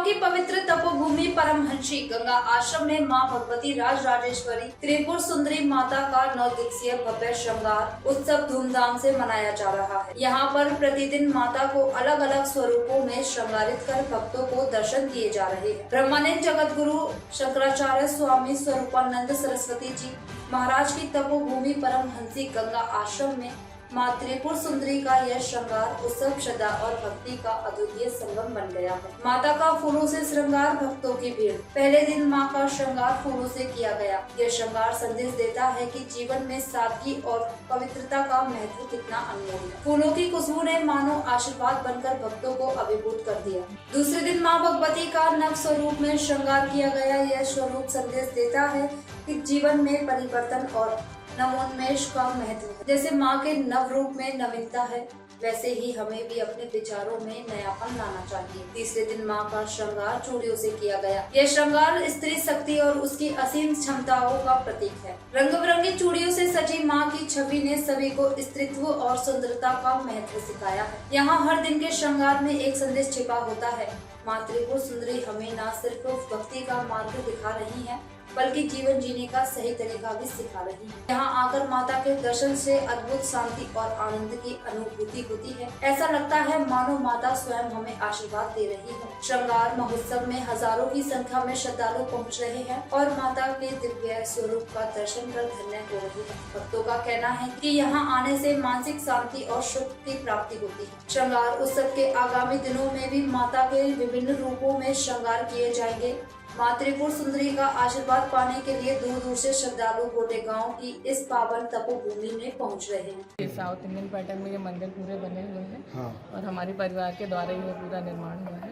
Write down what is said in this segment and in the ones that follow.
महिलाओं की पवित्र तपोभूमि परमहंसी गंगा आश्रम में मां भगवती राजराजेश्वरी त्रिपुर सुंदरी माता का 9 दिवसीय भव्य श्रृंगार उत्सव धूमधाम से मनाया जा रहा है। यहाँ पर प्रतिदिन माता को अलग अलग स्वरूपों में श्रृंगारित कर भक्तों को दर्शन दिए जा रहे हैं। ब्रह्मानंद जगत गुरु शंकराचार्य स्वामी स्वरूपानंद सरस्वती जी महाराज की तपोभूमि परमहंसी गंगा आश्रम में मां त्रिपुर सुंदरी का यह श्रृंगार उत्सव श्रद्धा और भक्ति का अद्वितीय संगम बन गया है। माता का फूलों से श्रृंगार, भक्तों की भीड़। पहले दिन मां का श्रृंगार फूलों से किया गया। यह श्रृंगार संदेश देता है कि जीवन में सादगी और पवित्रता का महत्व कितना अनमोल है। फूलों की खुशबू ने मानो आशीर्वाद बनकर भक्तों को अभिभूत कर दिया। दूसरे दिन मां भगवती का नव स्वरूप में श्रृंगार किया गया। यह स्वरूप संदेश देता है कि जीवन में परिवर्तन और नवोन्मेष का महत्व है। जैसे माँ के नव रूप में नवीनता है, वैसे ही हमें भी अपने विचारों में नयापन लाना चाहिए। तीसरे दिन माँ का श्रृंगार चूड़ियों से किया गया। यह श्रृंगार स्त्री शक्ति और उसकी असीम क्षमताओं का प्रतीक है। रंग बिरंगी चूड़ियों से सजी माँ की छवि ने सभी को स्त्रीत्व और सुंदरता का महत्व सिखाया है। यहाँ हर दिन के श्रृंगार में एक संदेश छिपा होता है। माँ त्रिपुर सुंदरी हमें न सिर्फ भक्ति का मार्ग दिखा रही है, बल्कि जीवन जीने का सही तरीका भी सिखा रही है। यहाँ आकर माता के दर्शन से अद्भुत शांति और आनंद की अनुभूति होती है। ऐसा लगता है मानो माता स्वयं हमें आशीर्वाद दे रही है। श्रृंगार महोत्सव में हजारों की संख्या में श्रद्धालु पहुँच रहे हैं और माता के दिव्य स्वरूप का दर्शन कर धन्य हो रही है। भक्तों का कहना है कि यहाँ आने से मानसिक शांति और सुख की प्राप्ति होती है। श्रृंगार उत्सव के आगामी दिनों में भी माता के विभिन्न रूपों में श्रृंगार किए जाएंगे। मां त्रिपुर सुंदरी का आशीर्वाद पाने के लिए दूर दूर से श्रद्धालु गोटेगांव की इस पावन तपोभूमि में पहुंच रहे हैं। ये साउथ इंडियन पैटर्न में ये मंदिर पूरे बने हुए हैं। हाँ। और हमारे परिवार के द्वारा ये पूरा निर्माण हुआ है।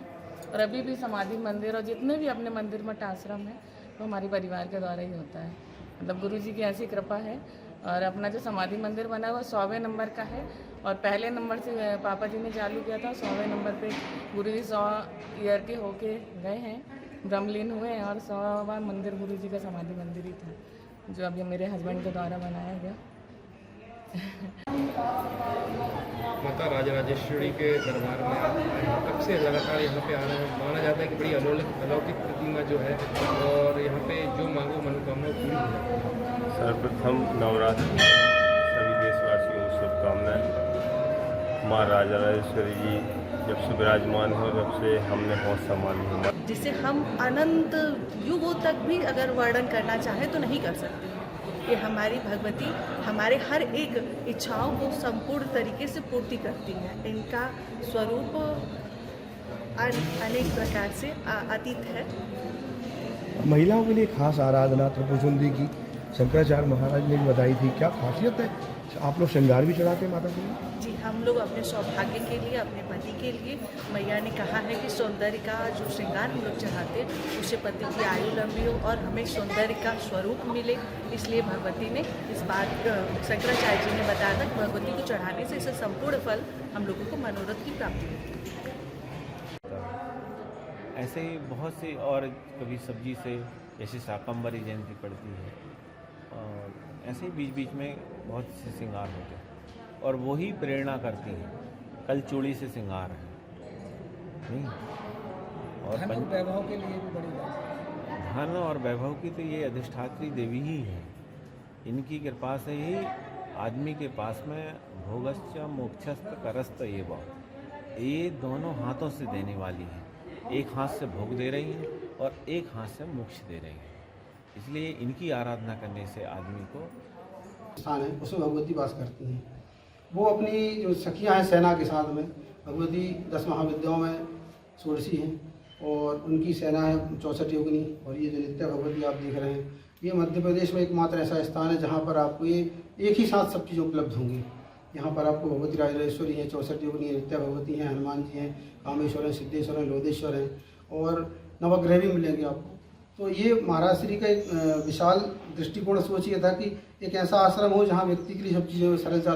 और अभी भी समाधि मंदिर और जितने भी अपने मंदिर मठ आश्रम है वो हमारे परिवार के द्वारा ही होता है। मतलब गुरु जी की ऐसी कृपा है। और अपना जो समाधि मंदिर बना है वो 100वें नंबर का है। और पहले नंबर से पापा जी ने चालू किया था। 100वें नंबर पे गुरु जी 100 ईयर के होके गए हैं, ब्रह्मलीन हुए हैं। और 100वां मंदिर गुरु जी का समाधि मंदिर ही था, जो अभी मेरे हस्बैंड के द्वारा बनाया गया। माता राजराजेश्वरी के दरबार में कब से लगातार यहाँ पे आ रहे हैं। माना जाता है कि बड़ी अलौकिक प्रतिमा जो है और यहाँ पे जो मांगो मनोकामना पूरी है। सर्वप्रथम नवरात्रि सभी देशवासियों को शुभकामनाएं। माँ राजराजेश्वरी जी जब से विराजमान हो तब से हमने बहुत संभाली है, जिसे हम अनंत युगों तक भी अगर वर्णन करना चाहें तो नहीं कर सकते। ये हमारी भगवती हमारे हर एक इच्छाओं को संपूर्ण तरीके से पूर्ति करती है। इनका स्वरूप अनेक प्रकार से अतीत है। महिलाओं के लिए खास आराधना त्रिपुर सुंदरी की शंकराचार्य महाराज ने बताई थी, क्या खासियत है? आप लोग श्रृंगार भी चढ़ाते हैं माता को? जी, हम लोग अपने सौभाग्य के लिए, अपने पति के लिए, मैया ने कहा है कि सौंदर्य का जो श्रृंगार हम लोग चढ़ाते हैं उससे पति की आयु लंबी हो और हमें सौंदर्य का स्वरूप मिले। इसलिए भगवती ने इस बात शंकराचार्य जी ने बताया था कि भगवती को चढ़ाने से इसे संपूर्ण फल हम लोगों को मनोरथ की प्राप्ति होती है। ऐसे ही बहुत सी और कभी सब्जी से जैसे शाकंभरी जयंती पड़ती है और ऐसे ही बीच बीच में बहुत से श्रृंगार होते हैं और वही प्रेरणा करती हैं। कल चूड़ी से श्रृंगार है नहीं, और वैभव के लिए भी बड़ी बात। धन और वैभव की तो ये अधिष्ठात्री देवी ही है। इनकी कृपा से ही आदमी के पास में भोगश्च मोक्षस्थ करस्त ये दोनों हाथों से देने वाली है। एक हाथ से भोग दे रही हैं और एक हाथ से मोक्ष दे रही हैं। इसलिए इनकी आराधना करने से आदमी को स्थान है उसमें भगवती वास करती हैं। वो अपनी जो सखियाँ हैं सेना के साथ में, भगवती 10 महाविद्याओं में षोडशी हैं और उनकी सेना है 64 योगिनी। और ये जो नित्य भगवती आप देख रहे हैं, ये मध्य प्रदेश में एकमात्र ऐसा स्थान है जहाँ पर आपको ये एक ही साथ सब चीज़ें उपलब्ध होंगी। यहाँ पर आपको भगवती राजराजेश्वरी हैं, 64 योगिनी हैं, नित्य भगवती हैं, हनुमान जी हैं, कामेश्वर हैं, सिद्धेश्वर हैं, लोधेश्वर हैं और नवग्रह भी मिलेंगे आपको। तो ये महाराज श्री का एक विशाल दृष्टिकोण सोच ये था कि एक ऐसा आश्रम हो जहाँ व्यक्ति के लिए सब चीज़ें सरलता